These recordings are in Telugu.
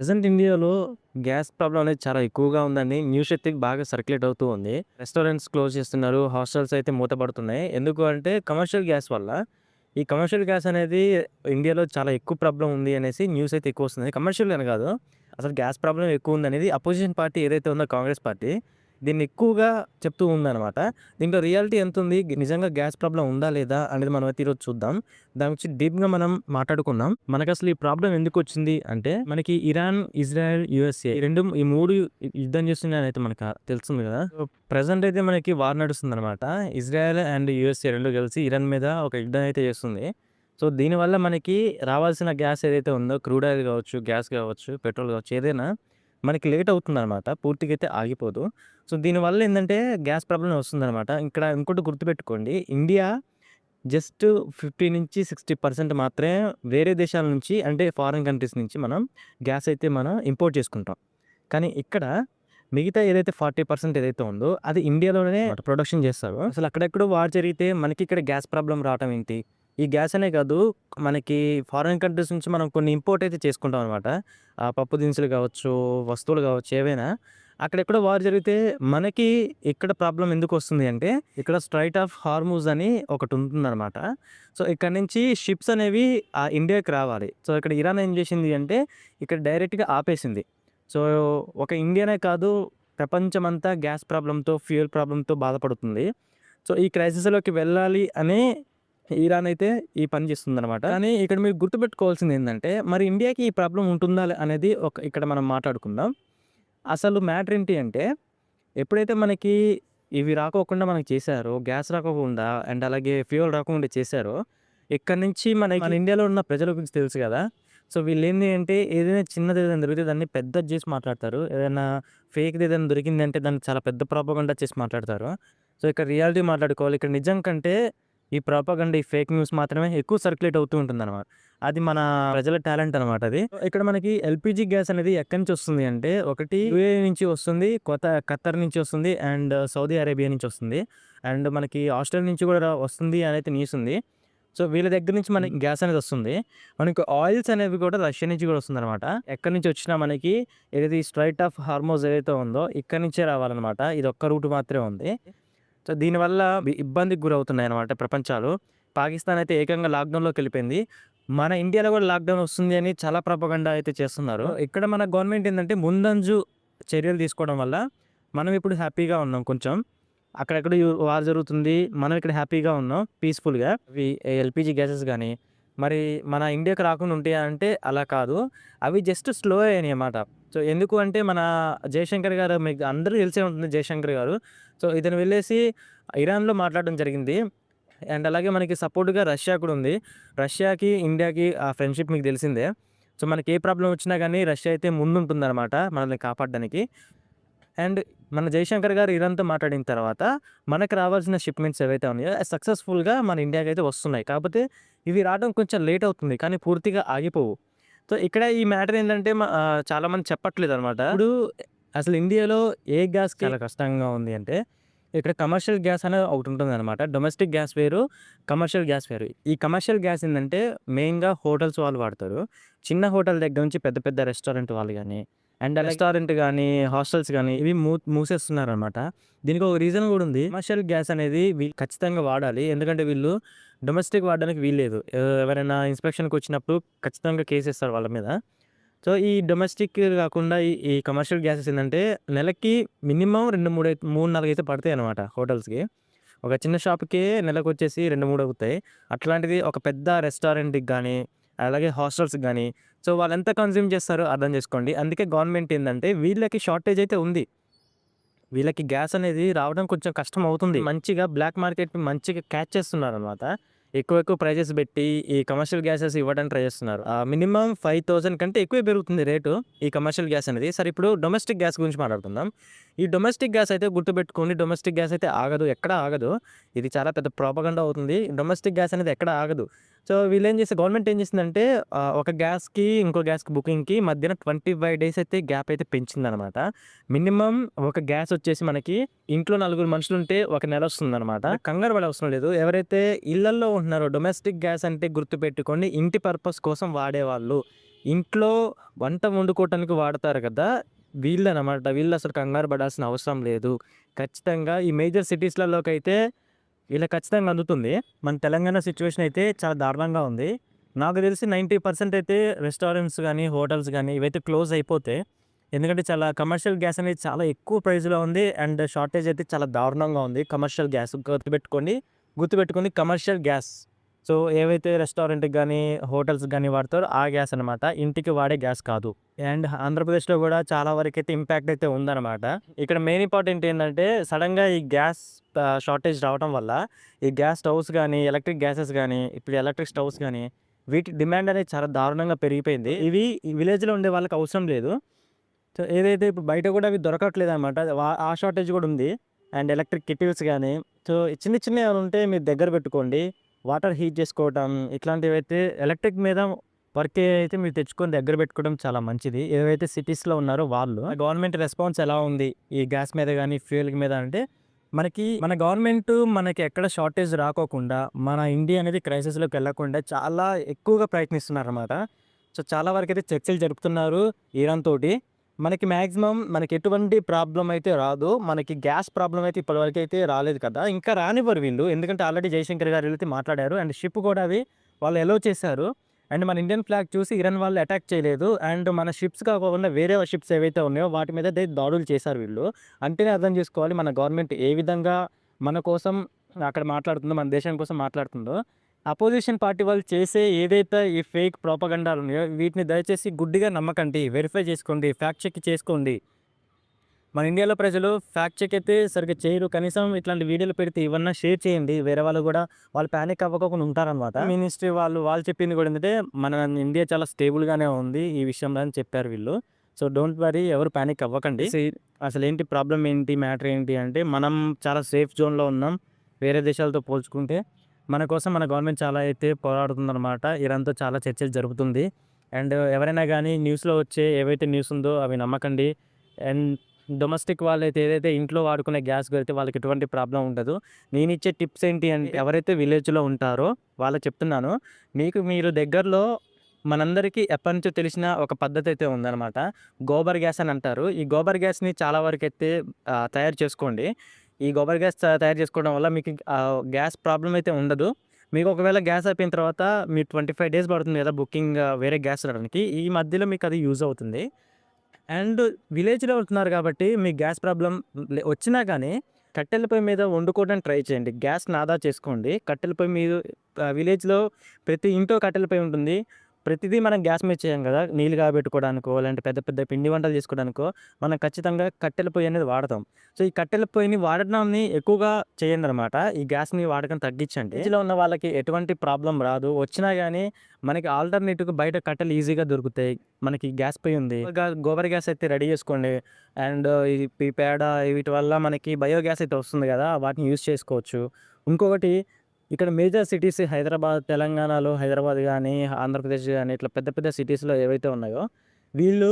ప్రెజెంట్ ఇండియాలో గ్యాస్ ప్రాబ్లమ్ అనేది చాలా ఎక్కువగా ఉందని న్యూస్ అయితే బాగా సర్క్యులేట్ అవుతూ ఉంది. రెస్టారెంట్స్ క్లోజ్ చేస్తున్నారు. హాస్టల్స్ అయితే మూతపడుతున్నాయి. ఎందుకు అంటే కమర్షియల్ గ్యాస్ వల్ల. ఈ కమర్షియల్ గ్యాస్ అనేది ఇండియాలో చాలా ఎక్కువ ప్రాబ్లమ్ ఉంది అనేసి న్యూస్ అయితే ఎక్కువొస్తుంది. కమర్షియల్ అని కాదు. అసలు గ్యాస్ ప్రాబ్లమ్ ఎక్కువ ఉందనేది అపోజిషన్ పార్టీ ఏదైతే ఉందో కాంగ్రెస్ పార్టీ దీన్ని ఎక్కువగా చెప్తూ ఉందనమాట. దీంట్లో రియాలిటీ ఎంతుంది? నిజంగా గ్యాస్ ప్రాబ్లమ్ ఉందా? లేదా? అనేది మనమైతే ఈరోజు చూద్దాం. దాని గురించి డీప్‌గా మనం మాట్లాడుకుందాం. మనకసలు ఈ ప్రాబ్లమ్ ఎందుకొచ్చింది అంటే, మనకి ఇరాన్, ఇజ్రాయెల్, యూఎస్ఏ ఈ 3 యుద్ధం చేస్తున్నాయనైతే మనకు తెలుస్తుంది గదా! సో, ప్రెజెంట్ అయితే మనకి వార్ నడుస్తుందనమాట. ఇజ్రాయెల్ అండ్ యూఎస్ఏ 2 కలిసి ఇరాన్ మీద ఒక యుద్ధం అయితే చేస్తుంది. సో, దీనివల్ల మనకి రావాల్సిన గ్యాస్ ఏదైతే ఉందో క్రూడ్ ఆయిల్ గావచ్చు, గ్యాస్ గావచ్చు, పెట్రోల్ గావచ్చు ఏదైనా మనకి లేట్ అవుతుందనమాట. పూర్తిగా అయితే ఆగిపోదు. సో, దీనివల్ల ఏందంటే గ్యాస్ ప్రాబ్లమ్ వస్తుందనమాట. ఇక్కడ ఇంకోటి గుర్తుపెట్టుకోండి. ఇండియా జస్ట్ 50-60% మాత్రమే వేరే దేశాల నుంచి అంటే ఫారిన్ కంట్రీస్ నుంచి మనం గ్యాస్ అయితే మనం ఇంపోర్ట్ చేసుకుంటాం. కానీ ఇక్కడ మిగతా ఏదైతే 40% ఏదైతే ఉందో అది ఇండియాలోనే ప్రొడక్షన్ చేస్తారు. అసలు అక్కడెక్కడో వార్ జరిగితే మనకి ఇక్కడ గ్యాస్ ప్రాబ్లమ్ రావటం ఏంటి? ఈ గ్యాస్ అనే కాదు మనకి ఫారిన్ కంట్రీస్ నుంచి మనం కొన్ని ఇంపోర్ట్ అయితే చేసుకుంటాం అనమాట. పప్పు దినుసులు కావచ్చు, వస్తువులు కావచ్చు ఏవైనా. అక్కడెక్కడో వార్ జరిగితే మనకి ఇక్కడ ప్రాబ్లమ్ ఎందుకొస్తుంది అంటే, ఇక్కడ స్ట్రైట్ ఆఫ్ హార్మూజ్ అని ఒకటుంటుందనమాట. సో, ఇక్కడి నుంచి షిప్స్ అనేవి ఇండియాకి రావాలి. సో, ఇక్కడ ఇరాన్ ఏం చేసింది అంటే, ఇక్కడ డైరెక్ట్‌గా ఆపేసింది. సో, ఒక ఇండియానే కాదు ప్రపంచమంతా గ్యాస్ ప్రాబ్లమ్‌తో, ఫ్యూయల్ ప్రాబ్లమ్‌తో బాధపడుతుంది. సో, ఈ క్రైసిస్‌లోకి వెళ్ళాలి అనే ఇరాన్ అయితే ఈ పని చేస్తుందనమాట. కానీ ఇక్కడ మీరు గుర్తుపెట్టుకోవాల్సిందేందంటే, మరి ఇండియాకి ఈ ప్రాబ్లమ్ ఉంటుందా అనేది ఇక్కడ మనం మాట్లాడుకుందాం. అసలు మ్యాటర్ ఏంటి అంటే, ఎప్పుడైతే మనకి ఇవి రాకోకుండా మనకు చేశారో, గ్యాస్ రాకోకుండా అండ్ అలాగే ఫ్యూయల్ రాకుండా చేశారో, ఇక్కడి నుంచి మన ఇండియాలో ఉన్న ప్రజల గురించి తెలుసు గదా! సో, వీళ్ళేంది అంటే ఏదైనా చిన్నదేదైనా దొరికితే దాన్ని పెద్దది జేసి మాట్లాడతారు. ఏదైనా ఫేక్‌ది ఏదైనా దొరికిందంటే దాన్ని చాలా పెద్ద ప్రాపగండా చేసి మాట్లాడతారు. సో, ఇక్కడ రియాలిటీ మాట్లాడుకోవాలి. ఇక్కడ నిజం కంటే ఈ ప్రాపగండా, ఈ ఫేక్ న్యూస్ మాత్రమే ఎక్కువ సర్క్యులేట్ అవుతూ ఉంటుందనమాట. అది మన ప్రజల టాలెంట్ అనమాట అది. ఇక్కడ మనకి ఎల్‌పీజీ గ్యాస్ అనేది ఎక్కడి నుంచి వస్తుంది అంటే, ఒకటి యూఏఈ నుంచి వస్తుంది, ఖత్తర్ నుంచి వస్తుంది అండ్ సౌదీ అరేబియా నుంచి వస్తుంది. అండ్ మనకి ఆస్ట్రేలియా నుంచి కూడా వస్తుంది అనైతే న్యూస్ ఉంది. సో, వీళ్ళ దగ్గర నుంచి మనకి గ్యాస్ అనేది వస్తుంది. మనకి ఆయిల్స్ అనేవి కూడా రష్యా నుంచి కూడా వస్తుందనమాట. ఎక్కడి నుంచి వచ్చినా మనకి ఏదైతే ఈ స్ట్రైట్ ఆఫ్ హార్మోజ్ ఏదైతే ఉందో ఇక్కడి నుంచే రావాలనమాట. ఇది ఒక్క రూట్ మాత్రమే ఉంది. సో, దీనివల్ల ఇబ్బందికి గురవుతున్నాయన్నమాట ప్రపంచాలు. పాకిస్తాన్ అయితే ఏకంగా లాక్‌డౌన్‌లోకెళ్ళిపోయింది. మన ఇండియాలో కూడా లాక్‌డౌన్ వస్తుంది అని చాలా ప్రపగండా అయితే చేస్తున్నారు. ఇక్కడ మన గవర్నమెంట్ ఏందంటే ముందంజు చర్యలు తీసుకోవడం వల్ల మనం ఇప్పుడు హ్యాపీగా ఉన్నాం కొంచెం. అక్కడెక్కడో వార్ జరుగుతుంది. మనం ఇక్కడ హ్యాపీగా ఉన్నాం పీస్‌ఫుల్‌గా. ఇవి ఎల్‌పీజీ గ్యాసెస్ గానీ, మరి మన ఇండియాకి రాకుండా ఉంటాయా అంటే అలా కాదు. అవి జస్ట్ స్లో అయినాయన్నమాట. సో, ఎందుకు అంటే మన జయశంకర్ గారు మీకు అందరికీ తెలిసే ఉంటుంది జయశంకర్ గారు. సో, ఇతను వెళ్ళేసి ఇరాన్‌లో మాట్లాడడం జరిగింది. అండ్ అలాగే మనకి సపోర్ట్‌గా రష్యా కూడా ఉంది. రష్యాకి, ఇండియాకి ఆ ఫ్రెండ్‌షిప్ మీకు తెలిసిందే. సో, మనకి ఏ ప్రాబ్లమ్ వచ్చినా గానీ రష్యా అయితే ముందుంటుందన్నమాట మనల్ని కాపాడడానికి. అండ్ మన జయశంకర్ గారు ఇరాన్‌తో మాట్లాడిన తర్వాత మనకు రావాల్సిన షిప్‌మెంట్స్ ఏవైతే ఉన్నాయో సక్సెస్‌ఫుల్‌గా మన ఇండియాకైతే వస్తున్నాయి. కాకపోతే ఇవి రావడం కొంచెం లేట్ అవుతుంది. కానీ పూర్తిగా ఆగిపోవు. సో, ఇక్కడ ఈ మ్యాటర్ ఏంటంటే చాలామంది చెప్పట్లేదనమాట. ఇప్పుడు అసలు ఇండియాలో ఏ గ్యాస్‌కి చాలా కష్టంగా ఉంది అంటే, ఇక్కడ కమర్షియల్ గ్యాస్ అనేది ఒకటుంటుందనమాట. డొమెస్టిక్ గ్యాస్ వేరు, కమర్షియల్ గ్యాస్ వేరు. ఈ కమర్షియల్ గ్యాస్ ఏందంటే మెయిన్‌గా హోటల్స్ వాళ్ళు వాడతారు. చిన్న హోటల్ దగ్గర నుంచి పెద్ద పెద్ద రెస్టారెంట్ వాళ్ళు గాని, అండ్ రెస్టారెంట్ గానీ, హాస్టల్స్ గానీ ఇవి మూసేస్తున్నారనమాట. దీనికి ఒక రీజన్ గూడా ఉంది. కమర్షియల్ గ్యాస్ అనేది ఖచ్చితంగా వాడాలి. ఎందుకంటే వీళ్ళు డొమెస్టిక్ వాడడానికి వీల్లేదు. ఎవరైనా ఇన్స్‌పెక్షన్‌కొచ్చినప్పుడు ఖచ్చితంగా కేసేస్తారు వాళ్ళ మీద. సో, ఈ డొమెస్టిక్ గాకుండా ఈ కమర్షియల్ గ్యాసెస్ ఏందంటే నెలకి మినిమమ్ 3, 4 అయితే పడతాయనమాట హోటల్స్‌కి. ఒక చిన్న షాప్‌కే నెలకొచ్చేసి 2, 3 అవుతాయి. అట్లాంటిది ఒక పెద్ద రెస్టారెంట్‌కి గానీ, అలాగే హాస్టల్స్‌కి గానీ, సో, వాళ్ళెంత కన్జ్యూమ్ చేస్తారో అర్థం చేసుకోండి. అందుకే గవర్నమెంట్ ఏందంటే వీళ్ళకి షార్టేజ్ అయితే ఉంది. వీళ్ళకి గ్యాస్ అనేది రావడం కొంచెం కష్టం అవుతుంది. మంచిగా బ్లాక్ మార్కెట్‌ని మంచిగా క్యాచ్ చేస్తున్నారనమాట. ఎక్కువ ఎక్కువ ప్రైజెస్ బెట్టి ఈ కమర్షియల్ గ్యాసెస్ ఇవ్వడానికి ట్రై చేస్తున్నారు. మినిమమ్ 5,000 కంటే ఎక్కువే పెరుగుతుంది రేటు ఈ కమర్షియల్ గ్యాస్ అనేది. సరే ఇప్పుడు డొమెస్టిక్ గ్యాస్ గురించి మాట్లాడుకుందాం. ఈ డొమెస్టిక్ గ్యాస్ అయితే గుర్తుపెట్టుకోండి. డొమెస్టిక్ గ్యాస్ అయితే ఆగదు. ఎక్కడ ఆగదు. ఇది చాలా పెద్ద ప్రొపగండా అవుతుంది. డొమెస్టిక్ గ్యాస్ అనేది ఎక్కడ ఆగదు. సో, గవర్నమెంట్ ఏం చేసిందంటే ఒక గ్యాస్‌కి, ఇంకో గ్యాస్‌కి బుకింగ్‌కి మధ్యన 25 డేస్ అయితే గ్యాప్ అయితే పెంచిందనమాట. మినిమమ్ ఒక గ్యాస్ వచ్చేసి మనకి ఇంట్లో నలుగురు మనుషులుంటే ఒక నెల వస్తుందనమాట. కంగారు పడే అవసరం లేదు. ఎవరైతే ఇళ్లల్లో ఉంటున్నారో డొమెస్టిక్ గ్యాస్ అంటే గుర్తుపెట్టుకోండి ఇంటి పర్పస్ కోసం వాడేవాళ్ళు. ఇంట్లో వంట వండుకోవటానికి వాడతారు కదా! వీళ్ళనమాట. వీళ్ళు అసలు కంగారు పడాల్సిన అవసరం లేదు. ఖచ్చితంగా ఈ మేజర్ సిటీస్‌లలోకైతే ఇలా ఖచ్చితంగా అందుతుంది. మన తెలంగాణ సిట్యుయేషన్ అయితే చాలా దారుణంగా ఉంది. నాకు తెలిసి 90% అయితే రెస్టారెంట్స్ గానీ, హోటల్స్ గానీ ఇవైతే క్లోజ్ అయిపోతాయి. ఎందుకంటే చాలా కమర్షియల్ గ్యాస్ అనేది చాలా ఎక్కువ ప్రైస్‌లో ఉంది. అండ్ షార్టేజ్ అయితే చాలా దారుణంగా ఉంది. కమర్షియల్ గ్యాస్ గుర్తుపెట్టుకోండి కమర్షియల్ గ్యాస్. సో, ఏవైతే రెస్టారెంట్‌కి గానీ, హోటల్స్‌కి గానీ వాడతారో ఆ గ్యాస్ అనమాట. ఇంటికి వాడే గ్యాస్ కాదు. అండ్ ఆంధ్రప్రదేశ్‌లో గూడా చాలా వరకైతే ఇంపాక్ట్ అయితే ఉందనమాట. ఇక్కడ మెయిన్ ఇంపార్టెంట్ ఏంటంటే సడెన్‌గా ఈ గ్యాస్ షార్టేజ్ రావటం వల్ల ఈ గ్యాస్ స్టవ్స్ గానీ, ఎలక్ట్రిక్ గ్యాసెస్ గానీ, ఇప్పుడు ఎలక్ట్రిక్ స్టవ్స్ గానీ వీటి డిమాండ్ అనేది చాలా దారుణంగా పెరిగిపోయింది. ఇవి ఈ విలేజ్‌లో ఉండే వాళ్ళకి అవసరం లేదు. సో, ఏదైతే ఇప్పుడు బయట గూడా అవి దొరకట్లేదనమాట. ఆ షార్టేజ్ గూడా ఉంది. అండ్ ఎలక్ట్రిక్ కెటిల్స్ గానీ, సో, చిన్న చిన్నవి ఏమైనా ఉంటే మీరు దగ్గర పెట్టుకోండి. వాటర్ హీట్ చేసుకోవటం ఇట్లాంటివైతే ఎలక్ట్రిక్ మీద వర్క్ అయితే మీరు తెచ్చుకొని దగ్గర పెట్టుకోవడం చాలా మంచిది. ఏవైతే సిటీస్‌లో ఉన్నారో వాళ్ళు. గవర్నమెంట్ రెస్పాన్స్ ఎలా ఉంది? ఈ గ్యాస్ మీద గానీ, ఫ్యూయల్ మీద అంటే మన గవర్నమెంట్ మనకి ఎక్కడ షార్టేజ్ రాకోకుండా, మన ఇండియా అనేది క్రైసిస్‌లోకి వెళ్ళకుండా చాలా ఎక్కువగా ప్రయత్నిస్తున్నారనమాట. సో, చాలా వరకైతే చర్చలు జరుపుతున్నారు ఇరాన్ తోటి. మనకి ఎటువంటి ప్రాబ్లమ్ అయితే రాదు. మనకి గ్యాస్ ప్రాబ్లమ్ అయితే ఇప్పటివరకైతే రాలేదు కదా! ఇంకా రానివ్వరు వీళ్ళు. ఎందుకంటే ఆల్రెడీ జైశంకర్ గారు వెళ్తే మాట్లాడారు. అండ్ షిప్ కూడా అవి వాళ్ళు అలో చేశారు. అండ్ మన ఇండియన్ ఫ్లాగ్ చూసి ఇరాన్ వాళ్ళు అటాక్ చేయలేదు. అండ్ మన షిప్స్ కాకుండా వేరే షిప్స్ ఏవైతే ఉన్నాయో వాటి మీద దాడులు చేశారు వీళ్ళు. అంటేనే అర్థం చేసుకోవాలి మన గవర్నమెంట్ ఏ విధంగా మన కోసం అక్కడ మాట్లాడుతుందో, మన దేశం కోసం మాట్లాడుతుందో. అపోజిషన్ పార్టీ వాళ్ళు చేసే ఏదైతే ఈ ఫేక్ ప్రొపగండాలు ఉన్నాయో వీటిని దయచేసి గుడ్డిగా నమ్మకండి. వెరిఫై చేసుకోండి. ఫ్యాక్ట్ చెక్ చేసుకోండి. మన ఇండియాలో ప్రజలు ఫ్యాక్ట్ చెక్ అయితే సరిగ్గా చేయరు. కనీసం ఇట్లాంటి వీడియోలు పెడితే ఇవన్నా షేర్ చేయండి. వేరే వాళ్ళు కూడా వాళ్ళు పానిక్ అవ్వకోకుండా ఉంటారనమాట. మినిస్ట్రీ వాళ్ళు చెప్పింది కూడా ఏంటంటే మన ఇండియా చాలా స్టేబుల్‌గానే ఉంది ఈ విషయంలో అని చెప్పారు వీళ్ళు. సో, డోంట్ వరీ ఎవరు పానిక్ అవ్వకండి. అసలేంటి ప్రాబ్లమ్ ఏంటి? మ్యాటర్ ఏంటి అంటే మనం చాలా సేఫ్ జోన్‌లో ఉన్నాం. వేరే దేశాలతో పోల్చుకుంటే. మన కోసం మన గవర్నమెంట్ చాలా అయితే పోరాడుతుందనమాట. ఇరాన్‌తో చాలా చర్చలు జరుపుతుంది. అండ్ ఎవరైనా గానీ న్యూస్‌లో వచ్చే ఏవైతే న్యూస్ ఉందో అవి నమ్మకండి. అండ్ డొమెస్టిక్ వాళ్ళైతే ఏదైతే ఇంట్లో వాడుకునే గ్యాస్ అయితే వాళ్ళకి ఎటువంటి ప్రాబ్లమ్ ఉండదు. నేనిచ్చే టిప్స్ ఏంటి అంటే ఎవరైతే విలేజ్‌లో ఉంటారో వాళ్ళకి చెప్తున్నాను. మీరు దగ్గరలో మనందరికీ ఎప్పటినుంచో తెలిసిన ఒక పద్ధతి అయితే ఉందనమాట. గోబర్ గ్యాస్ అని అంటారు. ఈ గోబర్ గ్యాస్‌ని చాలా వరకైతే తయారు చేసుకోండి. ఈ గోబర్ గ్యాస్ తయారు చేసుకోవడం వల్ల మీకు గ్యాస్ ప్రాబ్లమ్ అయితే ఉండదు. మీకు ఒకవేళ గ్యాస్ అయిపోయిన తర్వాత మీరు 25 డేస్ పడుతుంది కదా! బుకింగ్ వేరే గ్యాస్ రావడానికి. ఈ మధ్యలో మీకు అది యూజ్ అవుతుంది. అండ్ విలేజ్‌లో ఉంటున్నారు కాబట్టి మీకు గ్యాస్ ప్రాబ్లమ్ వచ్చినా గానీ కట్టెల పొయ్యి మీద వండుకోవడానికి ట్రై చేయండి. గ్యాస్‌ని ఆదా చేసుకోండి. కట్టెల పొయ్యి మీద విలేజ్‌లో ప్రతి ఇంట్లో కట్టెల పొయ్యి ఉంటుంది. ప్రతిదీ మనం గ్యాస్ మీద చేయం గదా! నీళ్ళు కాబెట్టుకోవడానికో, లేదంటే పెద్ద పెద్ద పిండి వంటలు చేసుకోవడానికో మనం ఖచ్చితంగా కట్టెల పొయ్యి అనేది వాడతాం. సో, ఈ కట్టెల పొయ్యిని వాడడాన్ని ఎక్కువగా చేయండనమాట. ఈ గ్యాస్‌ని వాడకం తగ్గించండి. విలేజ్‌లో ఉన్న వాళ్ళకి ఎటువంటి ప్రాబ్లమ్ రాదు. వచ్చినా గానీ మనకి ఆల్టర్‌నేటివ్‌గా బయట కట్టెలు ఈజీగా దొరుకుతాయి. మనకి గ్యాస్ పొయ్యి ఉంది. గోబర్ గ్యాస్ అయితే రెడీ చేసుకోండి. అండ్ ఈ పేడ వీటి వల్ల మనకి బయోగ్యాస్ అయితే వస్తుంది గదా! వాటిని యూజ్ చేసుకోవచ్చు. ఇంకొకటి ఇక్కడ మేజర్ సిటీస్ హైదరాబాద్, తెలంగాణలో హైదరాబాద్ గానీ, ఆంధ్రప్రదేశ్ గానీ ఇట్లా పెద్ద పెద్ద సిటీస్‌లో ఏవైతే ఉన్నాయో వీళ్ళు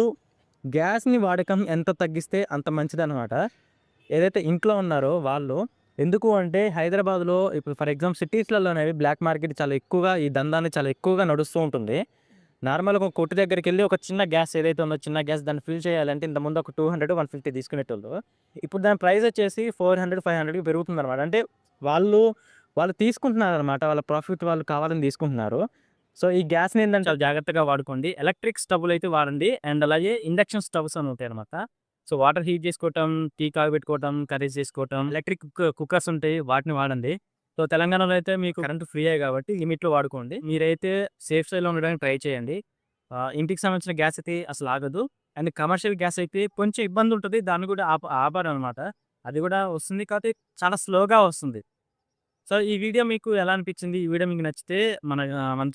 గ్యాస్‌ని వాడకం ఎంత తగ్గిస్తే అంత మంచిదనమాట. ఏదైతే ఇంట్లో ఉన్నారో వాళ్ళు ఎందుకు అంటే హైదరాబాద్‌లో ఇప్పుడు ఫర్ ఎగ్జాంపుల్ సిటీస్‌లలోనేవి బ్లాక్ మార్కెట్ చాలా ఎక్కువగా ఈ దందాన్ని చాలా ఎక్కువగా నడుస్తూ ఉంటుంది. నార్మల్‌గా ఒక కొట్టు దగ్గరికెళ్ళి ఒక చిన్న గ్యాస్ ఏదైతే ఉందో చిన్న గ్యాస్ దాన్ని ఫిల్ చేయాలంటే ఇంతకుముందు ఒక 200, 150 తీసుకునేటోళ్ళు. ఇప్పుడు దాని ప్రైస్ వచ్చేసి 400, 500కి పెరుగుతుందనమాట. అంటే వాళ్ళు, వాళ్ళు తీసుకుంటున్నారనమాట. వాళ్ళ ప్రాఫిట్ వాళ్ళు కావాలని తీసుకుంటున్నారు. సో, ఈ గ్యాస్‌ని ఏందంటే చాలా జాగ్రత్తగా వాడుకోండి. ఎలక్ట్రిక్ స్టవ్‌లయితే వాడండి. అండ్ అలాగే ఇండక్షన్ స్టవ్స్ అని ఉంటాయనమాట. సో, వాటర్ హీట్ చేసుకోవటం, టీ కాగబెట్టుకోవటం, కర్రీస్ చేసుకోవటం, ఎలక్ట్రిక్ కుక్కర్స్ ఉంటాయి వాటిని వాడండి. సో, తెలంగాణలో అయితే మీకు కరెంట్ ఫ్రీయే కాబట్టి లిమిట్‌లో వాడుకోండి. మీరైతే సేఫ్ సైడ్‌లో ఉండడానికి ట్రై చేయండి. ఇంటికి సంబంధించిన గ్యాస్ అయితే అసలు ఆగదు. అండ్ కమర్షియల్ గ్యాస్ అయితే కొంచెం ఇబ్బందుంటది. దాన్ని కూడా ఆపరనమాట. అది కూడా వస్తుంది. కాకపోతే చాలా స్లోగా వస్తుంది. సో, ఈ వీడియో మీకు ఎలా అనిపించింది? ఈ వీడియో మీకు నచ్చితే మన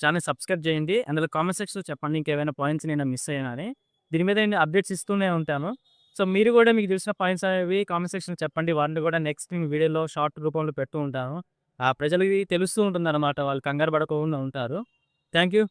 ఛానెల్ సబ్స్క్రైబ్ చేయండి. అందులో కామెంట్ సెక్షన్‌లో చెప్పండి ఇంకేమైనా పాయింట్స్ నేను మిస్ అయ్యానా అని. దీని మీద నేను అప్డేట్స్ ఇస్తూనే ఉంటాను. సో, మీరు కూడా మీకు తెలిసిన పాయింట్స్ అనేవి కామెంట్ సెక్షన్‌లో చెప్పండి. వాటిని కూడా నెక్స్ట్ నేను వీడియోలో షార్ట్ రూపంలో పెడుతూ ఉంటాను. ప్రజలకి తెలుస్తూ ఉంటుందన్నమాట. వాళ్ళు కంగారు పడకుండా ఉంటారు. Thank you.